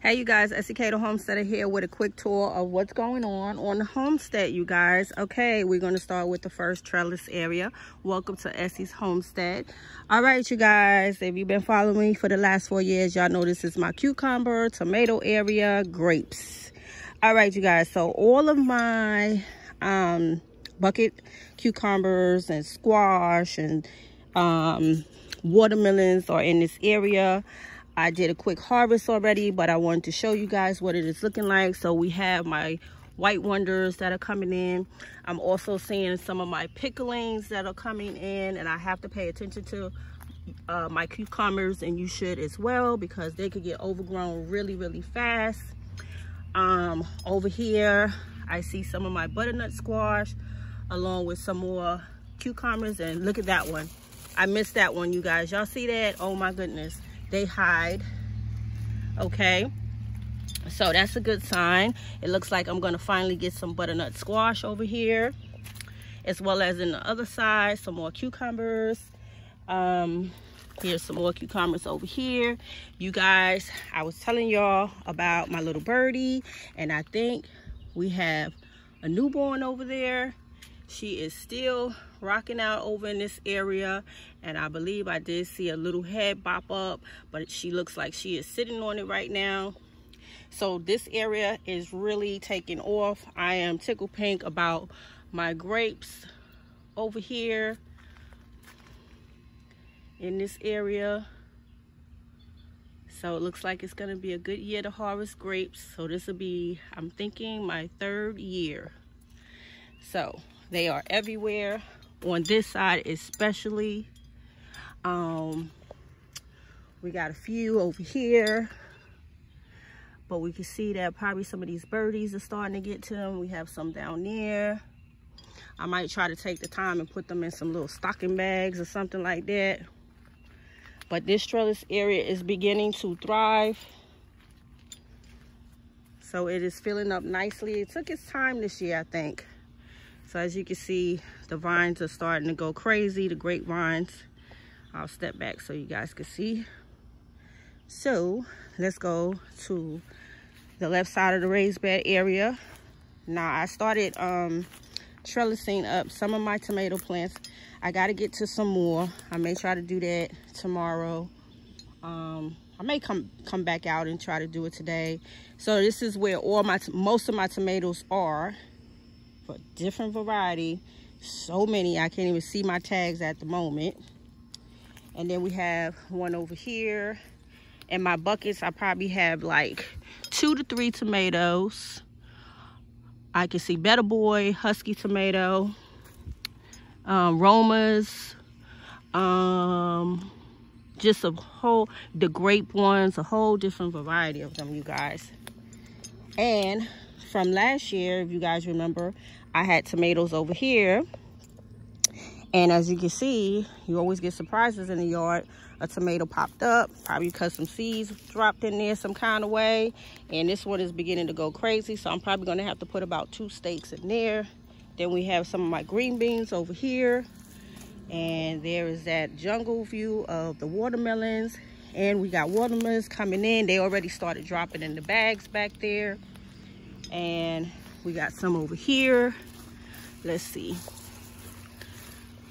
Hey you guys, Esikhomesteddah Homesteader here with a quick tour of what's going on the homestead, you guys. Okay, we're going to start with the first trellis area. Welcome to Essie's Homestead. All right, you guys, if you've been following me for the last 4 years, y'all know this is my cucumber, tomato area, grapes. All right, you guys, so all of my bucket cucumbers and squash and watermelons are in this area. I did a quick harvest already, but I wanted to show you guys what it is looking like. So we have my white wonders that are coming in. I'm also seeing some of my picklings that are coming in, and I have to pay attention to my cucumbers, and you should as well, because they could get overgrown really fast. Over here I see some of my butternut squash along with some more cucumbers, and look at that one. I missed that one, you guys. Y'all see that? Oh my goodness. They hide. Okay, so that's a good sign. It looks like I'm gonna finally get some butternut squash over here, as well as in the other side some more cucumbers. Here's some more cucumbers over here, you guys. I was telling y'all about my little birdie, and I think we have a newborn over there. She is still rocking out over in this area, and I believe I did see a little head pop up, but she looks like she is sitting on it right now. So this area is really taking off. I am tickled pink about my grapes over here in this area. So it looks like it's gonna be a good year to harvest grapes. So this will be, I'm thinking, my 3rd year. So they are everywhere on this side especially. We got a few over here, but we can see that probably some of these birdies are starting to get to them. We have some down there. I might try to take the time and put them in some little stocking bags or something like that. But this trellis area is beginning to thrive. So it is filling up nicely. It took its time this year, I think. So as you can see, the vines are starting to go crazy, the grapevines. I'll step back so you guys can see. So let's go to the left side of the raised bed area. Now I started trellising up some of my tomato plants. I got to get to some more. I may try to do that tomorrow. I may come back out and try to do it today. So this is where most of my tomatoes are. For different variety, so many I can't even see my tags at the moment. And then we have one over here. In my buckets I probably have like 2 to 3 tomatoes. I can see Better Boy, Husky tomato, Romas, just the grape ones, a whole different variety of them, you guys. And from last year, if you guys remember, I had tomatoes over here, and as you can see, you always get surprises in the yard. A tomato popped up, probably because some seeds dropped in there some kind of way, and this one is beginning to go crazy, so I'm probably going to have to put about 2 stakes in there. Then we have some of my green beans over here, and there is that jungle view of the watermelons, and we got watermelons coming in. They already started dropping in the bags back there. And we got some over here. Let's see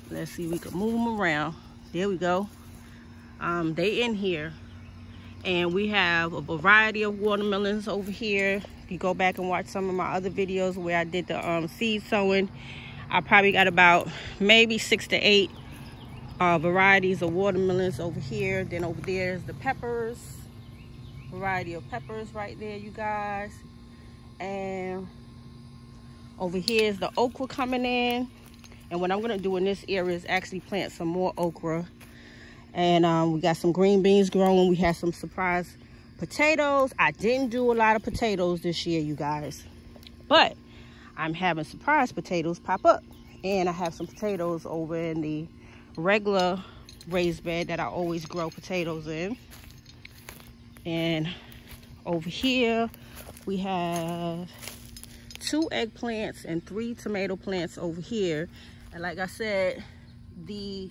we can move them around. There we go. They in here, and we have a variety of watermelons over here. If you go back and watch some of my other videos where I did the seed sowing, I probably got about maybe 6 to 8 varieties of watermelons over here. Then over there is the peppers, variety of peppers right there, you guys. And over here is the okra coming in. And what I'm going to do in this area is actually plant some more okra. And we got some green beans growing. We had some surprise potatoes. I didn't do a lot of potatoes this year, you guys, but I'm having surprise potatoes pop up. And I have some potatoes over in the regular raised bed that I always grow potatoes in. And over here we have 2 eggplants and 3 tomato plants over here. And like I said, the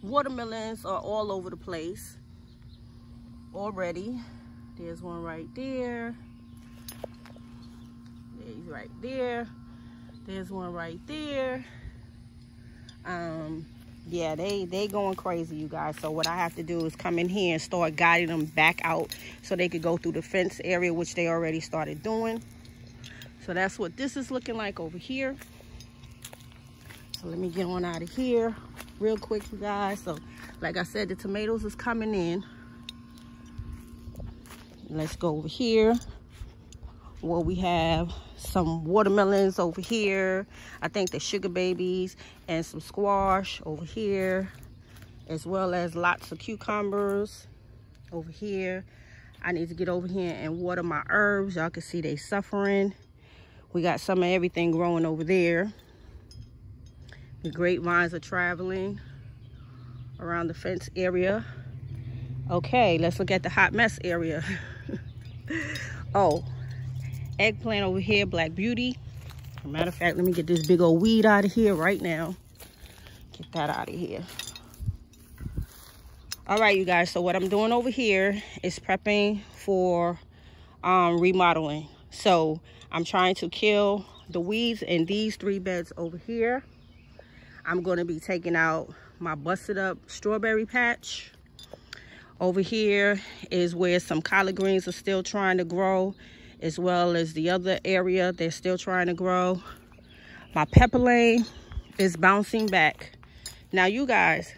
watermelons are all over the place already. There's one right there. He's right there. There's one right there. Yeah, they going crazy, you guys. So what I have to do is come in here and start guiding them back out so they could go through the fence area, which they already started doing. So that's what this is looking like over here. So let me get on out of here real quick, you guys. So like I said, the tomatoes is coming in. Let's go over here where we have some watermelons over here. I think the sugar babies, and some squash over here, as well as lots of cucumbers over here. I need to get over here and water my herbs. Y'all can see they suffering. We got some of everything growing over there. The grapevines are traveling around the fence area. Okay, let's look at the hot mess area. Oh, eggplant over here, Black Beauty. As a matter of fact, let me get this big old weed out of here right now. Get that out of here. All right, you guys, so what I'm doing over here is prepping for remodeling. So I'm trying to kill the weeds in these 3 beds over here. I'm going to be taking out my busted up strawberry patch. Over here is where some collard greens are still trying to grow, as well as the other area they're still trying to grow. My pepper lane is bouncing back. Now, you guys,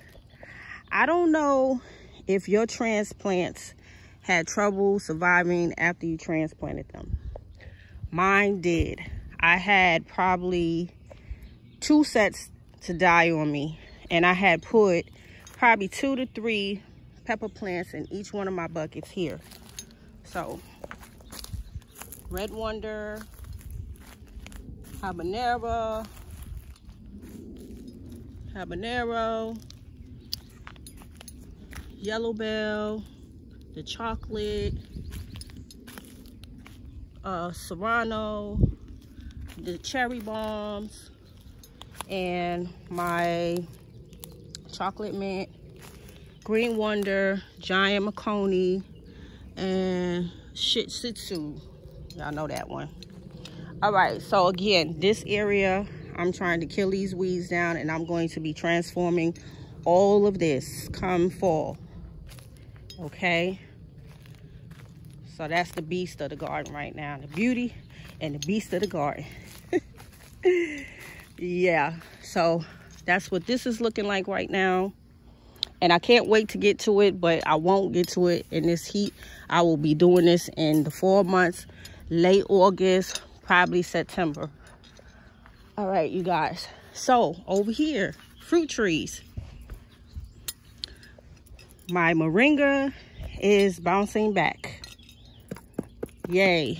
I don't know if your transplants had trouble surviving after you transplanted them. Mine did. I had probably 2 sets to die on me, and I had put probably 2 to 3 pepper plants in each one of my buckets here. So Red Wonder, habanero, yellow bell, the chocolate, serrano, the cherry bombs, and my chocolate mint, green wonder, giant maconi, and shih tzu. Y'all know that one. All right, so again, this area, I'm trying to kill these weeds down, and I'm going to be transforming all of this come fall. Okay, so that's the beast of the garden right now, the beauty and the beast of the garden. Yeah, so that's what this is looking like right now, and I can't wait to get to it, but I won't get to it in this heat. I will be doing this in the fall months, late August, probably September. All right, you guys, so over here, fruit trees. My moringa is bouncing back. Yay.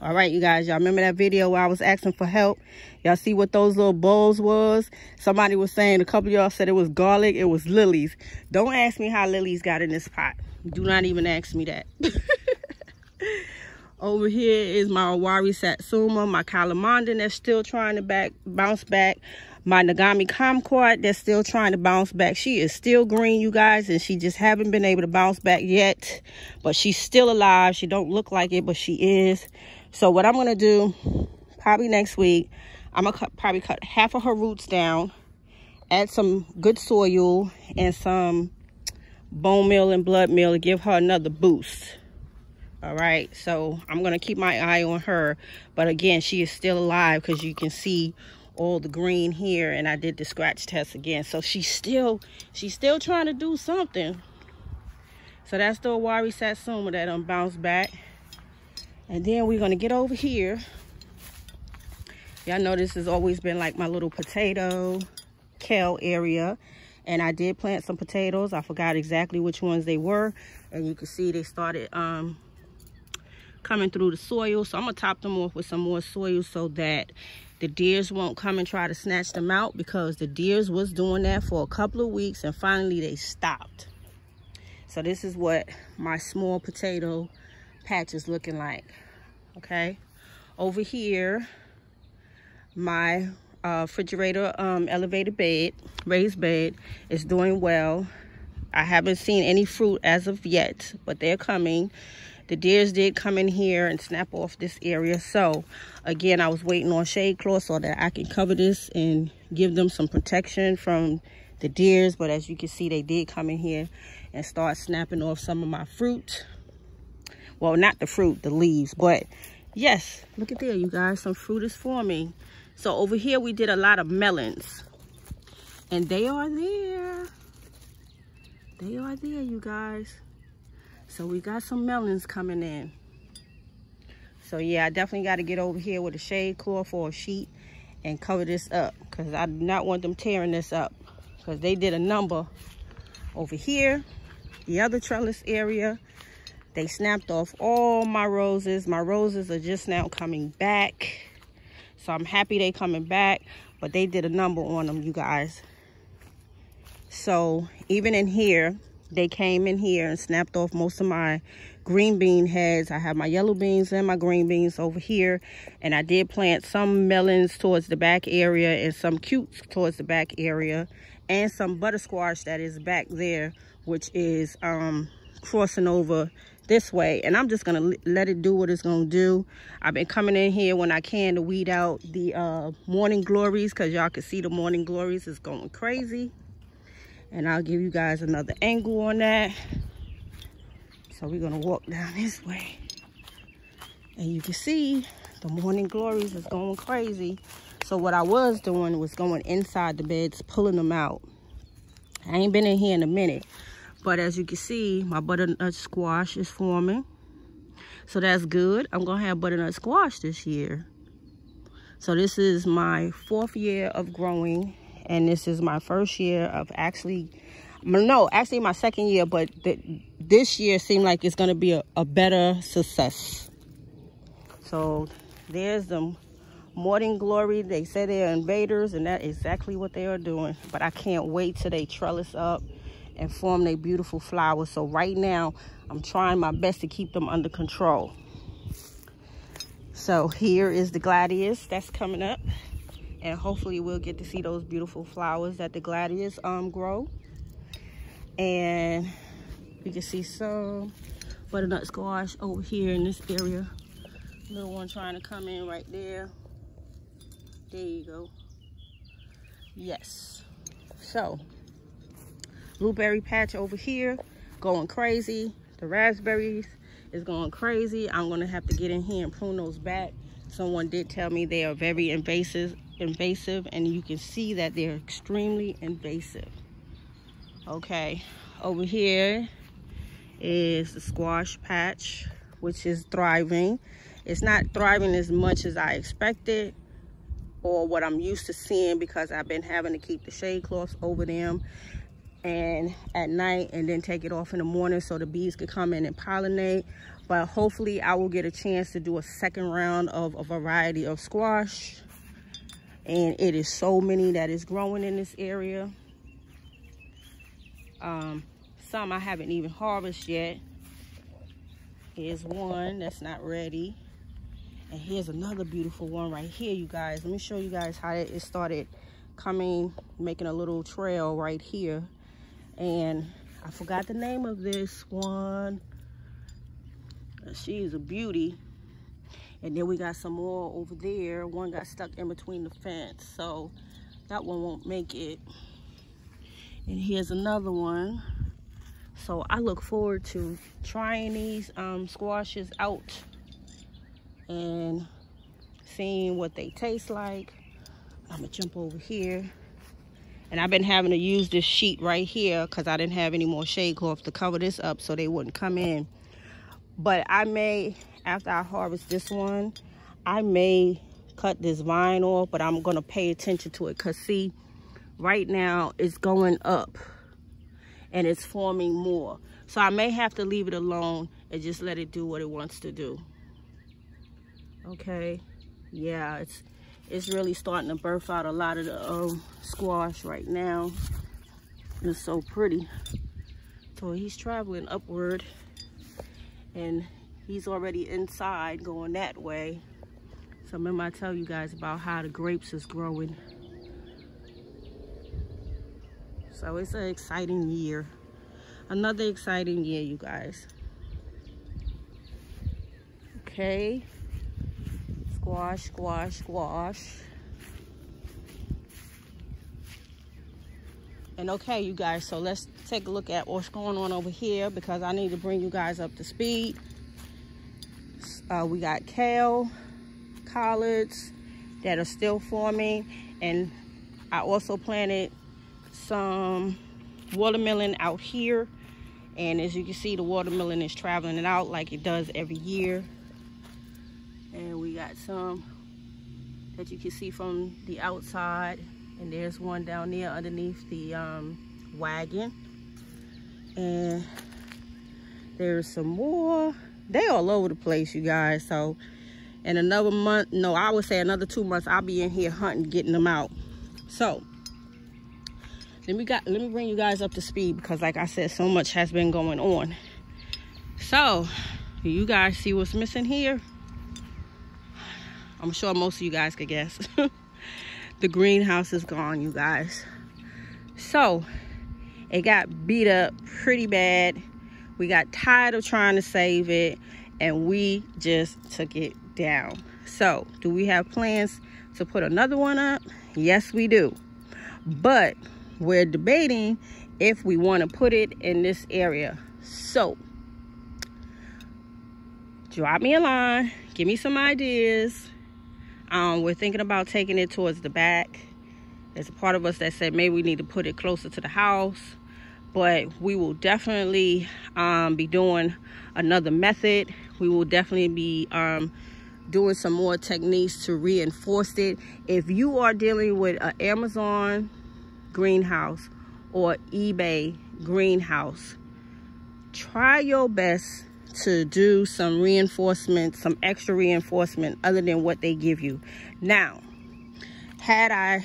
All right, you guys, y'all remember that video where I was asking for help? Y'all see what those little bowls was? Somebody was saying, a couple of y'all said it was garlic. It was lilies. Don't ask me how lilies got in this pot. Do not even ask me that. Over here is my Owari Satsuma, my Calamondin that's still trying to bounce back. My Nagami Kumquat that's still trying to bounce back. She is still green, you guys, and she just haven't been able to bounce back yet. But she's still alive. She don't look like it, but she is. So what I'm going to do, probably next week, I'm going to probably cut half of her roots down, add some good soil and some bone meal and blood meal to give her another boost. All right, so I'm going to keep my eye on her. But again, she is still alive because you can see all the green here, and I did the scratch test again. So she's still trying to do something. So that's the Owari Satsuma that bounced back. And then we're going to get over here. Y'all know this has always been like my little potato, kale area. And I did plant some potatoes. I forgot exactly which ones they were. And you can see they started coming through the soil. So I'm going to top them off with some more soil so that the deers won't come and try to snatch them out, because the deers was doing that for a couple of weeks and finally they stopped. So this is what my small potato patch is looking like. Okay, over here my refrigerator elevated bed, raised bed, is doing well. I haven't seen any fruit as of yet, but they're coming. The deers did come in here and snap off this area. So again, I was waiting on shade cloth so that I can cover this and give them some protection from the deers. But as you can see, they did come in here and start snapping off some of my fruit. Well, not the fruit, the leaves. But yes, look at there, you guys. Some fruit is forming. So over here, we did a lot of melons. And they are there. They are there, you guys. So we got some melons coming in. So yeah, I definitely got to get over here with a shade cloth or a sheet and cover this up, because I do not want them tearing this up, because they did a number over here, the other trellis area. They snapped off all my roses. My roses are just now coming back. So I'm happy they coming back, but they did a number on them, you guys. So even in here, they came in here and snapped off most of my green bean heads. I have my yellow beans and my green beans over here. And I did plant some melons towards the back area and some cutes towards the back area. And some butter squash that is back there, which is crossing over this way. And I'm just going to let it do what it's going to do. I've been coming in here when I can to weed out the morning glories, because y'all can see the morning glories is going crazy. And I'll give you guys another angle on that. So we're gonna walk down this way. And you can see the morning glories is going crazy. So what I was doing was going inside the beds, pulling them out. I ain't been in here in a minute. But as you can see, my butternut squash is forming. So that's good. I'm gonna have butternut squash this year. So this is my 4th year of growing. And this is my first year of actually my 2nd year, but this year seemed like it's going to be a better success. So there's the morning glory. They say they're invaders, and that's exactly what they are doing. But I can't wait till they trellis up and form their beautiful flowers. So right now, I'm trying my best to keep them under control. So here is the gladius that's coming up. And hopefully we'll get to see those beautiful flowers that the gladius grow. And you can see some butternut squash over here in this area. Little one trying to come in right there. There you go. Yes. So, blueberry patch over here, going crazy. The raspberries is going crazy. I'm going to have to get in here and prune those back. Someone did tell me they are very invasive, and you can see that they're extremely invasive. Okay, over here is the squash patch, which is thriving. It's not thriving as much as I expected or what I'm used to seeing, because I've been having to keep the shade cloths over them and at night, and then take it off in the morning so the bees could come in and pollinate. But hopefully I will get a chance to do a second round of a variety of squash. And it is so many that is growing in this area. Some I haven't even harvested yet. Here's one that's not ready. And here's another beautiful one right here, you guys. Let me show you guys how it started coming, making a little trail right here. And I forgot the name of this one. She is a beauty. And then we got some more over there. One got stuck in between the fence, so that one won't make it. And here's another one. So I look forward to trying these squashes out and seeing what they taste like. I'm gonna jump over here. And I've been having to use this sheet right here because I didn't have any more shade cloth to cover this up so they wouldn't come in. But I may, after I harvest this one, I may cut this vine off, but I'm gonna pay attention to it, because see, right now it's going up and it's forming more. So I may have to leave it alone and just let it do what it wants to do. Okay, yeah, it's really starting to birth out a lot of the squash right now. It's so pretty. So he's traveling upward, and he's already inside going that way. So remember I tell you guys about how the grapes is growing. So it's an exciting year. Another exciting year, you guys. Okay, squash, squash, squash. And okay, you guys, so let's take a look at what's going on over here, because I need to bring you guys up to speed. We got kale, collards that are still forming, and I also planted some watermelon out here. And as you can see, the watermelon is traveling it out like it does every year. And we got some that you can see from the outside. And there's one down there underneath the wagon. And there's some more. They're all over the place, you guys. So in another month, no, I would say another 2 months, I'll be in here hunting, getting them out. So let me bring you guys up to speed, because like I said, so much has been going on. So do you guys see what's missing here? I'm sure most of you guys could guess. The greenhouse is gone, you guys. So it got beat up pretty bad. We got tired of trying to save it, and we just took it down. So do we have plans to put another one up? Yes, we do. But we're debating if we want to put it in this area. So drop me a line, give me some ideas. We're thinking about taking it towards the back. There's a part of us that said maybe we need to put it closer to the house, but we will definitely be doing another method. We will definitely be doing some more techniques to reinforce it. If you are dealing with an Amazon greenhouse or eBay greenhouse, try your best to do some reinforcement, some extra reinforcement other than what they give you. Now, had I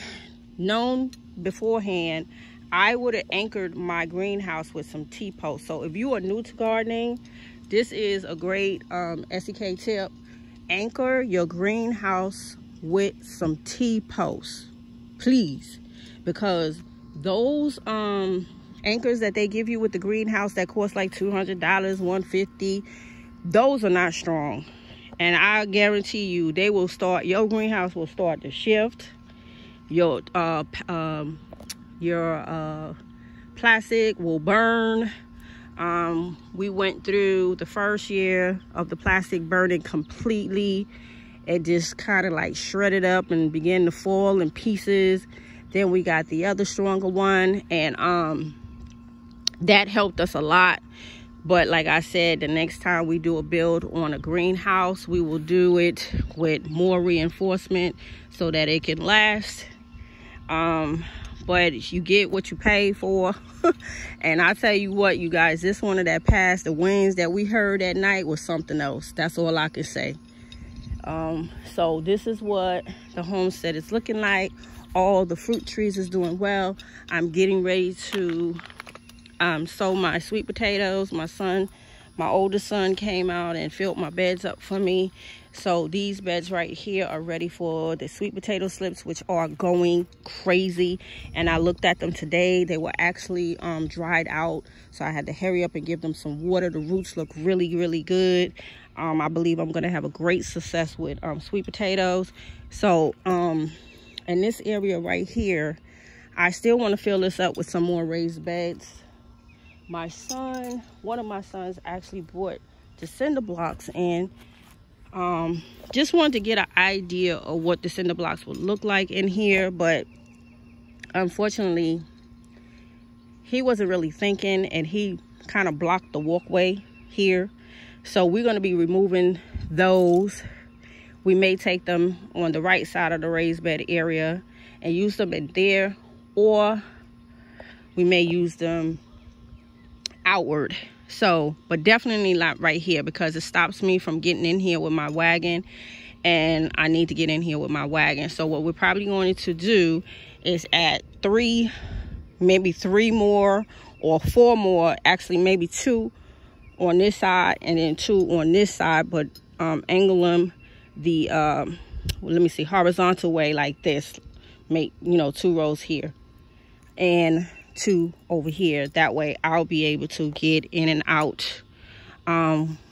known beforehand, I would have anchored my greenhouse with some T-posts. So if you are new to gardening, this is a great SEK tip. Anchor your greenhouse with some T-posts, please, because those anchors that they give you with the greenhouse that cost like $200, $150, those are not strong. And I guarantee you, they will start, your greenhouse will start to shift. Your plastic will burn. We went through the first year of the plastic burning completely. It just kind of like shredded up and began to fall in pieces. Then we got the other stronger one, and that helped us a lot. But like I said, the next time we do a build on a greenhouse, we will do it with more reinforcement so that it can last. But you get what you pay for. And I tell you what, you guys, this one that passed, the winds that we heard at night was something else. That's all I can say. So this is what the homestead is looking like. All the fruit trees is doing well. I'm getting ready to sow my sweet potatoes. My oldest son came out and filled my beds up for me. So these beds right here are ready for the sweet potato slips, which are going crazy. And I looked at them today. They were actually dried out. So I had to hurry up and give them some water. The roots look really, really good. I believe I'm going to have a great success with sweet potatoes. So in this area right here, I still want to fill this up with some more raised beds. My son, one of my sons actually brought the cinder blocks in. Just wanted to get an idea of what the cinder blocks would look like in here, but unfortunately he wasn't really thinking, and he kind of blocked the walkway here. So we're going to be removing those. We may take them on the right side of the raised bed area and use them in there, or we may use them outward. So, but definitely not right here, because it stops me from getting in here with my wagon, and I need to get in here with my wagon. So what we're probably going to do is add maybe three more or four more, actually maybe 2 on this side and then 2 on this side, but angle them the let me see, horizontal way like this. Make 2 rows here and 2 over here. That way I'll be able to get in and out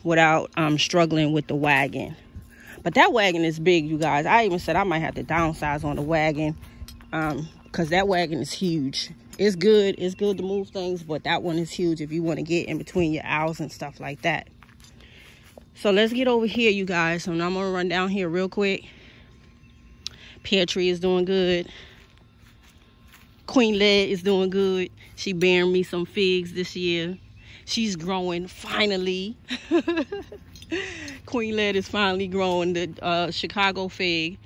without struggling with the wagon. But that wagon is big, you guys. I even said I might have to downsize on the wagon, because that wagon is huge. It's good to move things, but that one is huge if you want to get in between your aisles and stuff like that. So let's get over here, you guys. So now I'm gonna run down here real quick. Pear tree is doing good. Queen Lead is doing good. She bearing me some figs this year. She's growing finally. Queen Lead is finally growing, the Chicago fig.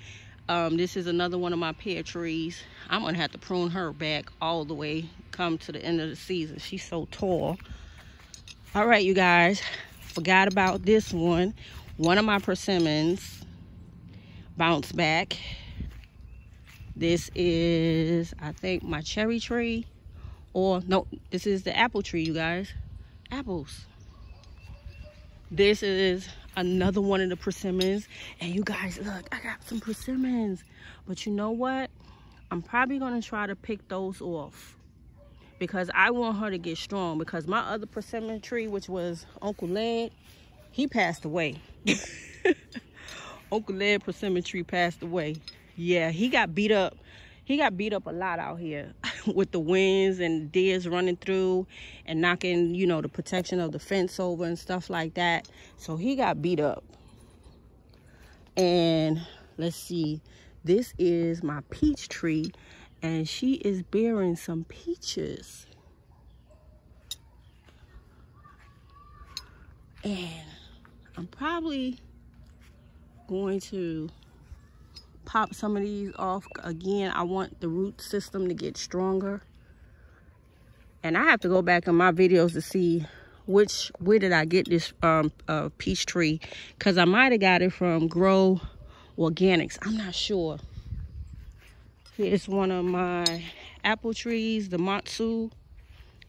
This is another one of my pear trees. I'm gonna have to prune her back all the way come to the end of the season. She's so tall. All right, you guys, forgot about this one. One of my persimmons bounced back. This is, I think, my cherry tree, or no, this is the apple tree, you guys. Apples. This is another one of the persimmons. And you guys, look, I got some persimmons. But you know what? I'm probably going to try to pick those off, because I want her to get strong. Because my other persimmon tree, which was Uncle Led, he passed away. Uncle Led persimmon tree passed away. Yeah, he got beat up. He got beat up a lot out here with the winds and deers running through and knocking, you know, the protection of the fence over and stuff like that. So he got beat up. And let's see, this is my peach tree, and she is bearing some peaches. And I'm probably going to pop some of these off again. I want the root system to get stronger, and I have to go back in my videos to see where did I get this peach tree, because I might have got it from Grow Organics. I'm not sure. Here's one of my apple trees, the Matsu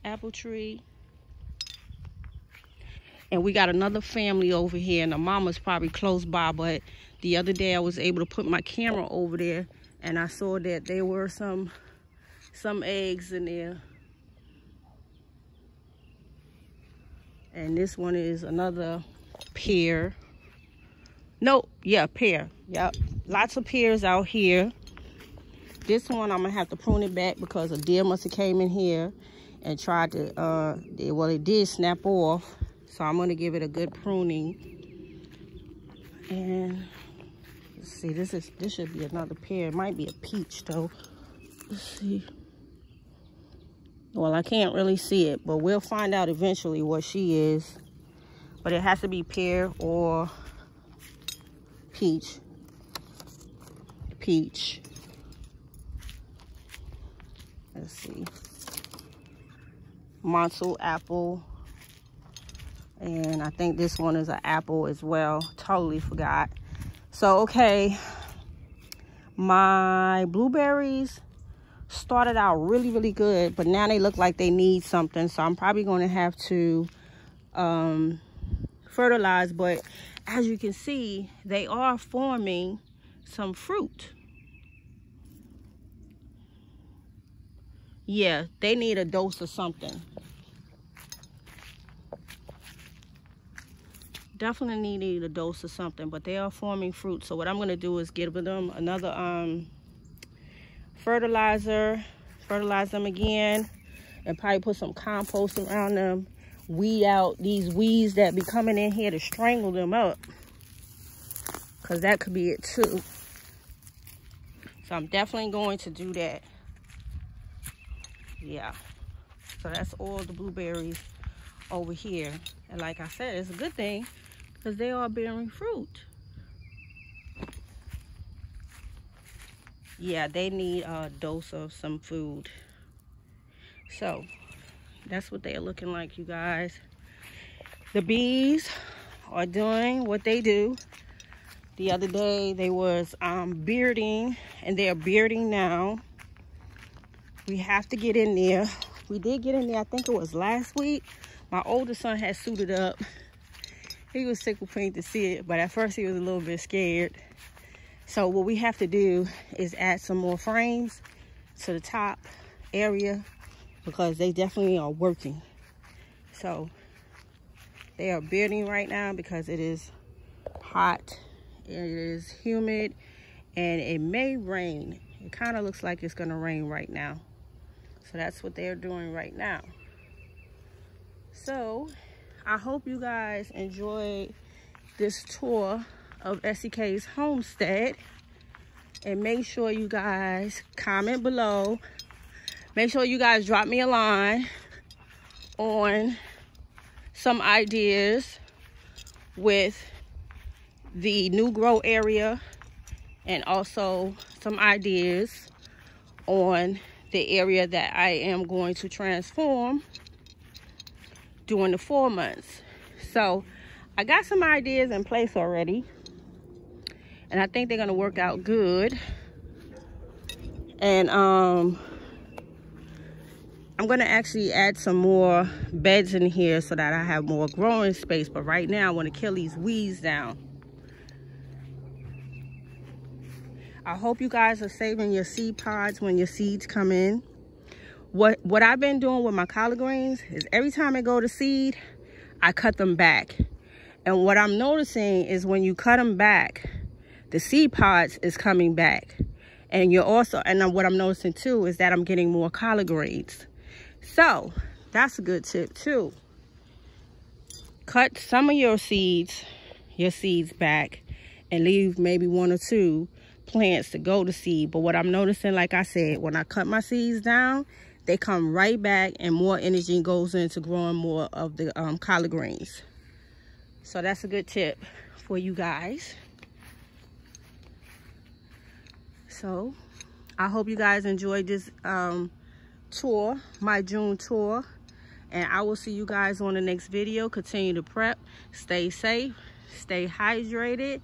apple tree. And we got another family over here, and the mama's probably close by, but the other day I was able to put my camera over there, and I saw that there were some eggs in there. And this one is another pear. No, yeah, pear. Yep, lots of pears out here. This one I'm gonna have to prune it back because a deer must have came in here and tried to, well, it did snap off. So I'm gonna give it a good pruning. And let's see, this should be another pear. It might be a peach though. Let's see. Well, I can't really see it, but we'll find out eventually what she is. But it has to be pear or peach. Peach. Let's see. Matsu apple. And I think this one is an apple as well. Totally forgot. So, okay. My blueberries started out really, really good, but now they look like they need something. So I'm probably going to have to fertilize. But as you can see, they are forming some fruit. Yeah, they need a dose of something. Definitely need a dose of something, but they are forming fruit. So what I'm going to do is give them another fertilize them again, and probably put some compost around them, weed out these weeds that be coming in here to strangle them up, because that could be it too. So I'm definitely going to do that. Yeah, so that's all the blueberries over here. And like I said, it's a good thing because they are bearing fruit. Yeah, they need a dose of some food. So that's what they're looking like, you guys. The bees are doing what they do. The other day they was bearding, and they're bearding now. We have to get in there. We did get in there, I think it was last week. My oldest son had suited up. He was tickled pink to see it, but at first he was a little bit scared. So what we have to do is add some more frames to the top area, because they definitely are working. So They are bearding right now because it is hot, it is humid, and it may rain. It kind of looks like it's gonna rain right now. So that's what they're doing right now. So I hope you guys enjoyed this tour of SEK's homestead. And make sure you guys comment below. Make sure you guys drop me a line on some ideas with the new grow area, and also some ideas on the area that I am going to transform during the 4 months. So I got some ideas in place already, and I think they're gonna work out good. And I'm gonna actually add some more beds in here so that I have more growing space. But right now I want to kill these weeds down. I hope you guys are saving your seed pods when your seeds come in. What I've been doing with my collard greens is every time I go to seed, I cut them back. And what I'm noticing is when you cut them back, the seed pods is coming back. And what I'm noticing too is that I'm getting more collard greens. So that's a good tip too. Cut some of your seeds back and leave maybe 1 or 2 plants to go to seed. But what I'm noticing, like I said, when I cut my seeds down, they come right back and more energy goes into growing more of the collard greens. So that's a good tip for you guys. So I hope you guys enjoyed this tour, my June tour, and I will see you guys on the next video. Continue to prep, stay safe, stay hydrated,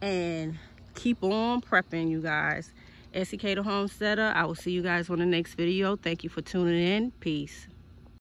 and keep on prepping, you guys. SK the Homesteader. I will see you guys on the next video. Thank you for tuning in. Peace.